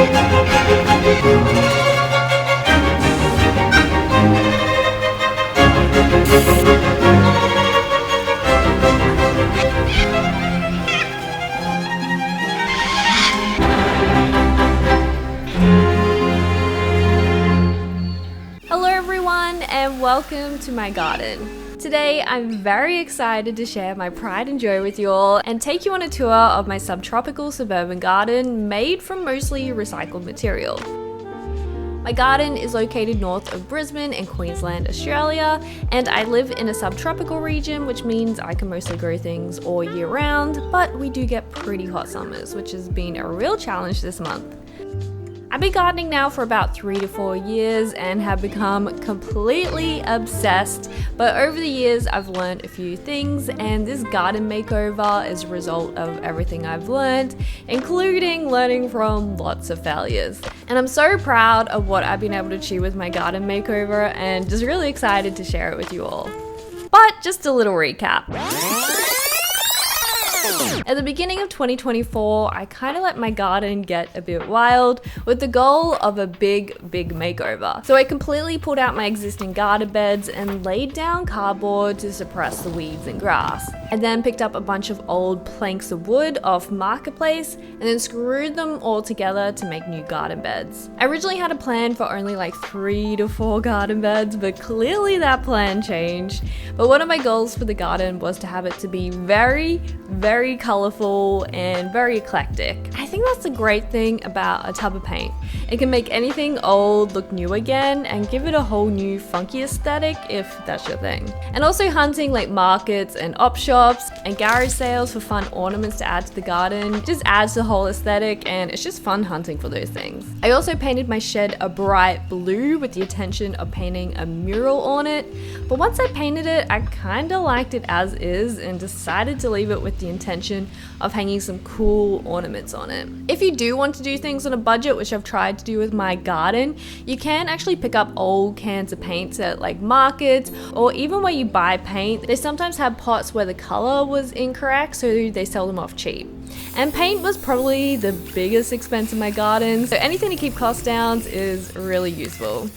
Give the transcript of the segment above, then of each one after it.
Hello everyone and welcome to my garden. Today I'm very excited to share my pride and joy with you all and take you on a tour of my subtropical suburban garden made from mostly recycled material. My garden is located north of Brisbane in Queensland, Australia, and I live in a subtropical region, which means I can mostly grow things all year round, but we do get pretty hot summers, which has been a real challenge this month. I've been gardening now for about 3 to 4 years and have become completely obsessed, but over the years I've learned a few things, and this garden makeover is a result of everything I've learned, including learning from lots of failures. And I'm so proud of what I've been able to achieve with my garden makeover and just really excited to share it with you all. But just a little recap. At the beginning of 2024, I kind of let my garden get a bit wild with the goal of a big makeover. So I completely pulled out my existing garden beds and laid down cardboard to suppress the weeds and grass. I then picked up a bunch of old planks of wood off Marketplace and then screwed them all together to make new garden beds. I originally had a plan for only like 3 to 4 garden beds, but clearly that plan changed. But one of my goals for the garden was to have it to be very colorful and very eclectic. I think that's the great thing about a tub of paint. It can make anything old look new again and give it a whole new funky aesthetic if that's your thing. And also hunting like markets and op shops and garage sales for fun ornaments to add to the garden just adds to the whole aesthetic, and it's just fun hunting for those things. I also painted my shed a bright blue with the intention of painting a mural on it, but once I painted it, I kinda liked it as is and decided to leave it with the intention of hanging some cool ornaments on it. If you do want to do things on a budget, which I've tried to do with my garden, you can actually pick up old cans of paints at like markets, or even where you buy paint. They sometimes have pots where the color was incorrect, so they sell them off cheap. And paint was probably the biggest expense in my garden, so anything to keep costs down is really useful.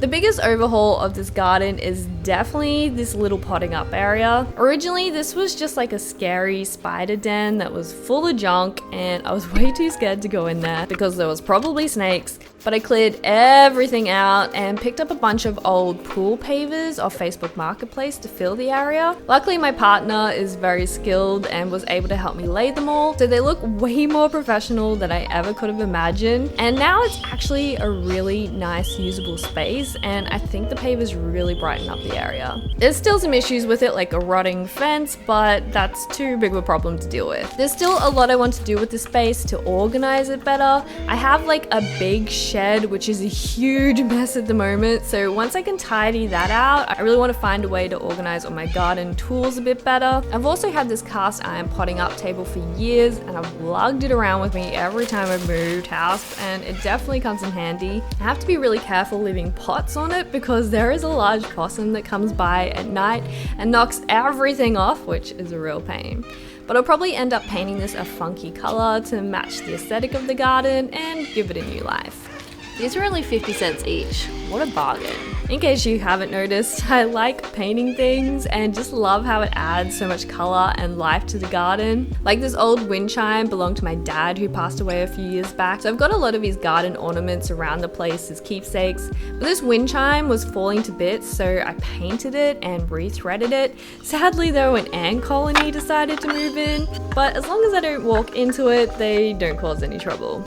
The biggest overhaul of this garden is definitely this little potting up area. Originally, this was just like a scary spider den that was full of junk, and I was way too scared to go in there because there was probably snakes. But I cleared everything out and picked up a bunch of old pool pavers off Facebook Marketplace to fill the area. Luckily, my partner is very skilled and was able to help me lay them all, so they look way more professional than I ever could have imagined. And now it's actually a really nice usable space, and I think the pavers really brighten up the area. There's still some issues with it, like a rotting fence, but that's too big of a problem to deal with. There's still a lot I want to do with the space to organize it better. I have like a big shed, which is a huge mess at the moment, so once I can tidy that out, I really want to find a way to organize all my garden tools a bit better. I've also had this cast iron potting up table for years, and I've lugged it around with me every time I've moved house, and it definitely comes in handy. I have to be really careful leaving pots on it because there is a large possum that comes by at night and knocks everything off, which is a real pain. But I'll probably end up painting this a funky color to match the aesthetic of the garden and give it a new life. These are only 50 cents each. What a bargain. In case you haven't noticed, I like painting things and just love how it adds so much color and life to the garden. Like this old wind chime belonged to my dad who passed away a few years back, so I've got a lot of his garden ornaments around the place as keepsakes. But this wind chime was falling to bits, so I painted it and rethreaded it. Sadly though, an ant colony decided to move in, but as long as I don't walk into it, they don't cause any trouble.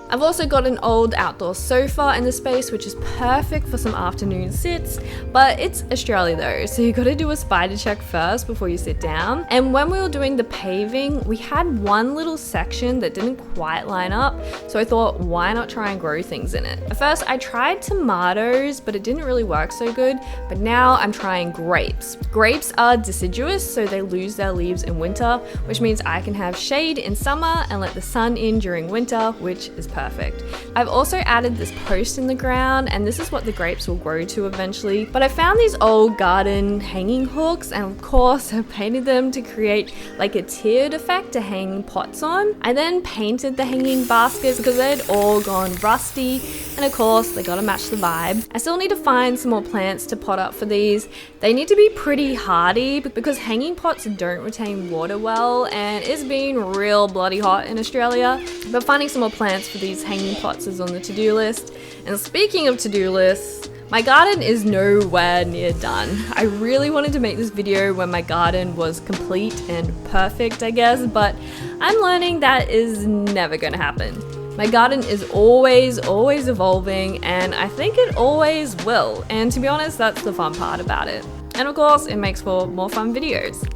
I've also got an old outdoor sofa in the space, which is perfect for some afternoon sits, but it's Australia though, so you gotta do a spider check first before you sit down. And when we were doing the paving, we had one little section that didn't quite line up, so I thought, why not try and grow things in it? At first, I tried tomatoes, but it didn't really work so good, but now I'm trying grapes. Grapes are deciduous, so they lose their leaves in winter, which means I can have shade in summer and let the sun in during winter, which is perfect. I've also added this post in the ground, and this is what the grapes will grow to eventually. But I found these old garden hanging hooks, and of course I painted them to create like a tiered effect to hang pots on. I then painted the hanging baskets because they had all gone rusty, and of course they gotta match the vibe. I still need to find some more plants to pot up for these. They need to be pretty hardy because hanging pots don't retain water well, and it's been real bloody hot in Australia. But finding some more plants for these hanging pots is on the to-do list. And speaking of to-do lists, my garden is nowhere near done. I really wanted to make this video when my garden was complete and perfect, I guess, but I'm learning that is never gonna happen. My garden is always evolving, and I think it always will. And to be honest, that's the fun part about it. And of course, it makes for more fun videos.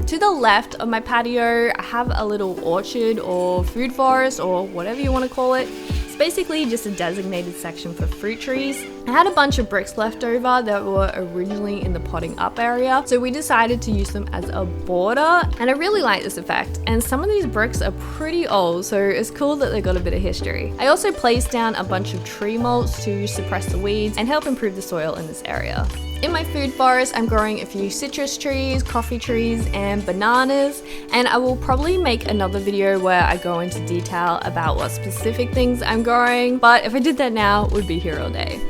To the left of my patio, I have a little orchard or food forest or whatever you want to call it. It's basically just a designated section for fruit trees. I had a bunch of bricks left over that were originally in the potting up area, so we decided to use them as a border, and I really like this effect. And some of these bricks are pretty old, so it's cool that they got a bit of history. I also placed down a bunch of tree mulch to suppress the weeds and help improve the soil in this area. In my food forest, I'm growing a few citrus trees, coffee trees, and bananas, and I will probably make another video where I go into detail about what specific things I'm growing, but if I did that now, it would be here all day.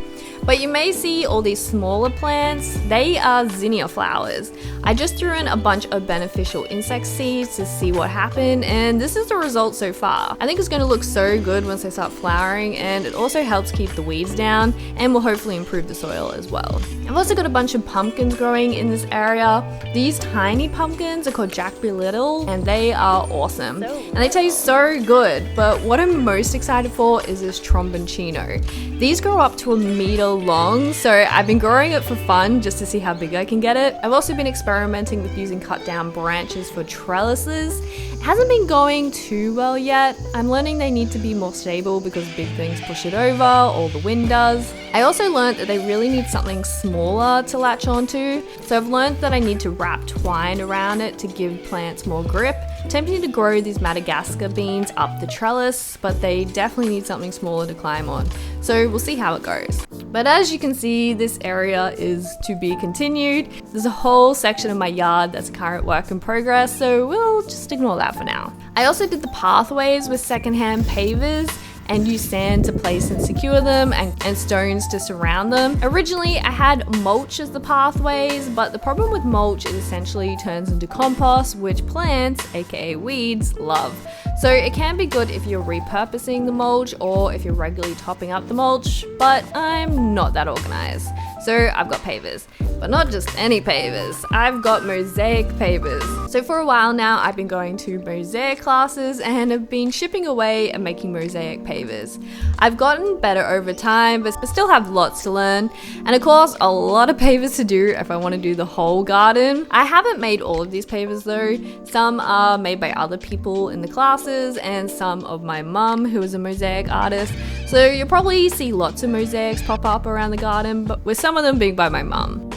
But you may see all these smaller plants. They are zinnia flowers. I just threw in a bunch of beneficial insect seeds to see what happened, and this is the result so far. I think it's going to look so good once they start flowering, and it also helps keep the weeds down and will hopefully improve the soil as well. I've also got a bunch of pumpkins growing in this area. These tiny pumpkins are called Jack Be Little, and they are awesome. And they taste so good, but what I'm most excited for is this tromboncino. These grow up to 1 meter long, so I've been growing it for fun just to see how big I can get it. I've also been experimenting with using cut down branches for trellises. It hasn't been going too well yet. I'm learning they need to be more stable because big things push it over, or the wind does. I also learned that they really need something smaller to latch onto, so I've learned that I need to wrap twine around it to give plants more grip. I'm tempting to grow these Madagascar beans up the trellis, but they definitely need something smaller to climb on, so we'll see how it goes. But as you can see, this area is to be continued. There's a whole section of my yard that's current work in progress, so we'll just ignore that for now. I also did the pathways with secondhand pavers and use sand to place and secure them, and stones to surround them. Originally, I had mulch as the pathways, but the problem with mulch is essentially turns into compost, which plants, aka weeds, love. So it can be good if you're repurposing the mulch or if you're regularly topping up the mulch, but I'm not that organized. So I've got pavers, but not just any pavers. I've got mosaic pavers. So for a while now, I've been going to mosaic classes and have been chipping away and making mosaic pavers. I've gotten better over time, but still have lots to learn. And of course, a lot of pavers to do if I want to do the whole garden. I haven't made all of these pavers though. Some are made by other people in the classes and some of my mum, who is a mosaic artist. So you'll probably see lots of mosaics pop up around the garden, but with some of them being by my mum.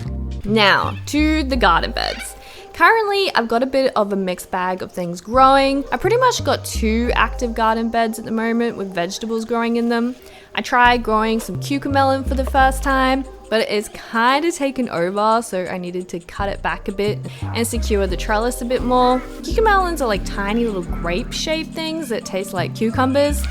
Now, to the garden beds. Currently, I've got a bit of a mixed bag of things growing. I pretty much got 2 active garden beds at the moment with vegetables growing in them. I tried growing some cucumber for the first time, but it's kind of taken over, so I needed to cut it back a bit and secure the trellis a bit more. Cucumbers are like tiny little grape-shaped things that taste like cucumbers.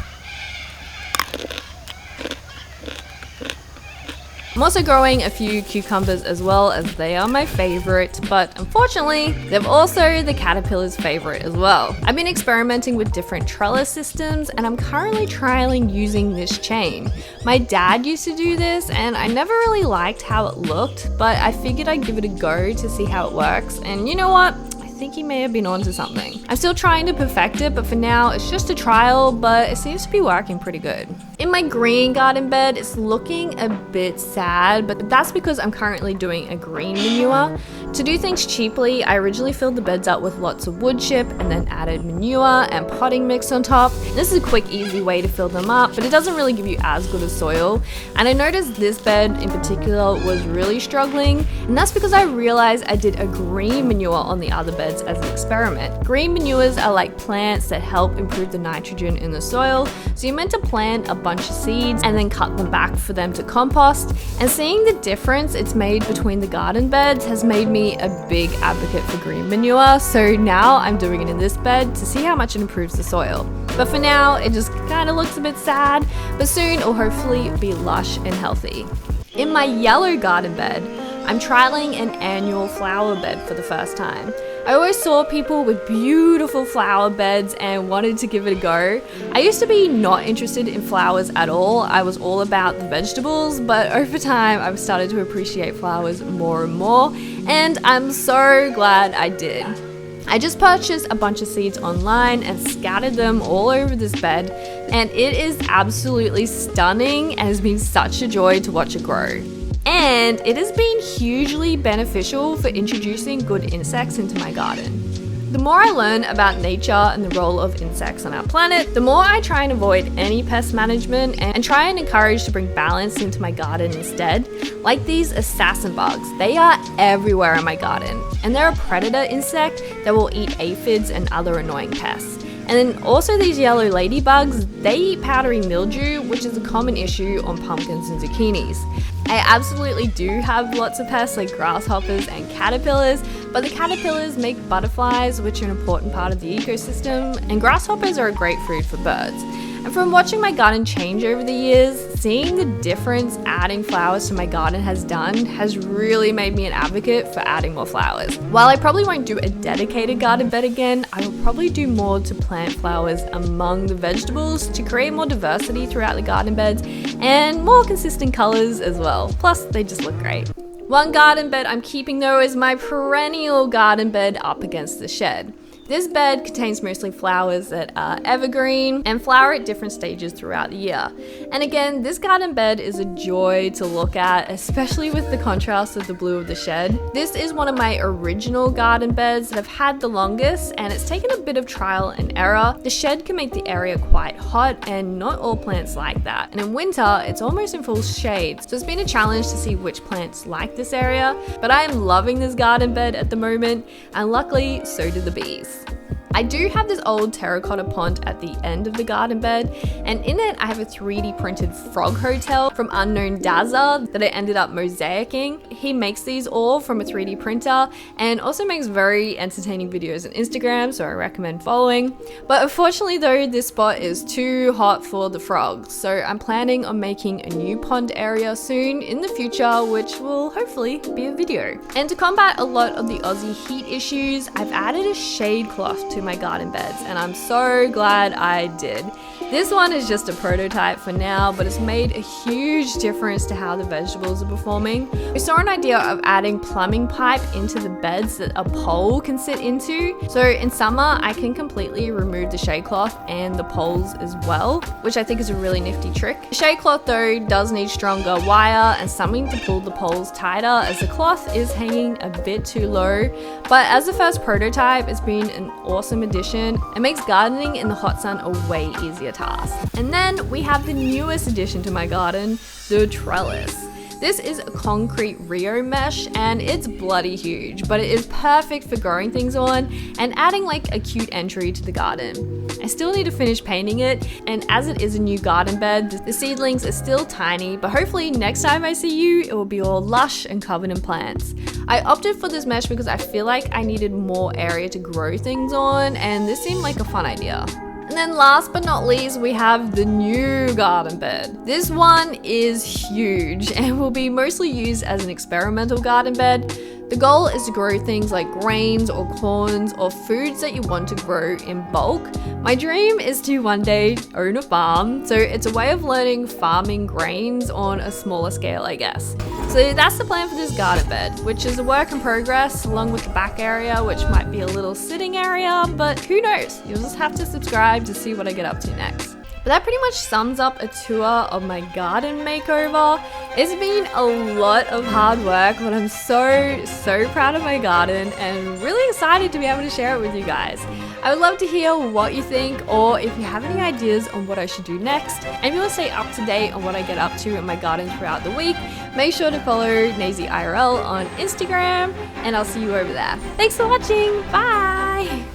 I'm also growing a few cucumbers as well, as they are my favorite, but unfortunately, they're also the caterpillar's favorite as well. I've been experimenting with different trellis systems, and I'm currently trialing using this chain. My dad used to do this, and I never really liked how it looked, but I figured I'd give it a go to see how it works, and you know what? I think he may have been onto something. I'm still trying to perfect it, but for now it's just a trial, but it seems to be working pretty good. In my green garden bed, it's looking a bit sad, but that's because I'm currently doing a green manure. To do things cheaply, I originally filled the beds up with lots of wood chip and then added manure and potting mix on top. This is a quick, easy way to fill them up, but it doesn't really give you as good a soil. And I noticed this bed in particular was really struggling, and that's because I realized I did a green manure on the other beds as an experiment. Green manures are like plants that help improve the nitrogen in the soil, so you're meant to plant a bunch of seeds and then cut them back for them to compost. And seeing the difference it's made between the garden beds has made me a big advocate for green manure, so now I'm doing it in this bed to see how much it improves the soil. But for now, it just kind of looks a bit sad, but soon it'll hopefully be lush and healthy. In my yellow garden bed, I'm trialing an annual flower bed for the first time. I always saw people with beautiful flower beds and wanted to give it a go. I used to be not interested in flowers at all. I was all about the vegetables, but over time I've started to appreciate flowers more and more, and I'm so glad I did. I just purchased a bunch of seeds online and scattered them all over this bed, and it is absolutely stunning and has been such a joy to watch it grow. And it has been hugely beneficial for introducing good insects into my garden. The more I learn about nature and the role of insects on our planet, the more I try and avoid any pest management and try and encourage to bring balance into my garden instead. Like these assassin bugs, they are everywhere in my garden, and they're a predator insect that will eat aphids and other annoying pests. And then also these yellow ladybugs, they eat powdery mildew, which is a common issue on pumpkins and zucchinis. I absolutely do have lots of pests like grasshoppers and caterpillars, but the caterpillars make butterflies, which are an important part of the ecosystem, and grasshoppers are a great food for birds. And from watching my garden change over the years, seeing the difference adding flowers to my garden has done has really made me an advocate for adding more flowers. While I probably won't do a dedicated garden bed again, I will probably do more to plant flowers among the vegetables to create more diversity throughout the garden beds and more consistent colors as well. Plus, they just look great. One garden bed I'm keeping though is my perennial garden bed up against the shed. This bed contains mostly flowers that are evergreen and flower at different stages throughout the year. And again, this garden bed is a joy to look at, especially with the contrast of the blue of the shed. This is one of my original garden beds that I've had the longest, and it's taken a bit of trial and error. The shed can make the area quite hot, and not all plants like that. And in winter, it's almost in full shade, so it's been a challenge to see which plants like this area. But I am loving this garden bed at the moment, and luckily, so do the bees. I do have this old terracotta pond at the end of the garden bed, and in it I have a 3D printed frog hotel from Unknown Dazza that I ended up mosaicing. He makes these all from a 3D printer and also makes very entertaining videos on Instagram, so I recommend following. But unfortunately though, this spot is too hot for the frogs, so I'm planning on making a new pond area soon in the future, which will hopefully be a video. And to combat a lot of the Aussie heat issues, I've added a shade cloth to my garden beds, and I'm so glad I did. This one is just a prototype for now, but it's made a huge difference to how the vegetables are performing. We saw an idea of adding plumbing pipe into the beds that a pole can sit into. So in summer, I can completely remove the shade cloth and the poles as well, which I think is a really nifty trick. The shade cloth though does need stronger wire and something to pull the poles tighter, as the cloth is hanging a bit too low. But as the first prototype, it's been an awesome addition. It makes gardening in the hot sun a way easier task. And then we have the newest addition to my garden, the trellis. This is a concrete Rio mesh, and it's bloody huge, but it is perfect for growing things on and adding like a cute entry to the garden. I still need to finish painting it, and as it is a new garden bed, the seedlings are still tiny, but hopefully next time I see you, it will be all lush and covered in plants. I opted for this mesh because I feel like I needed more area to grow things on, and this seemed like a fun idea. And then last but not least, we have the new garden bed. This one is huge and will be mostly used as an experimental garden bed. The goal is to grow things like grains or corns or foods that you want to grow in bulk. My dream is to one day own a farm, so it's a way of learning farming grains on a smaller scale, I guess. So that's the plan for this garden bed, which is a work in progress, along with the back area, which might be a little sitting area, but who knows? You'll just have to subscribe to see what I get up to next. But that pretty much sums up a tour of my garden makeover. It's been a lot of hard work, but I'm so proud of my garden and really excited to be able to share it with you guys. I would love to hear what you think, or if you have any ideas on what I should do next. And if you want to stay up to date on what I get up to in my garden throughout the week, make sure to follow Naysy IRL on Instagram, and I'll see you over there. Thanks for watching. Bye!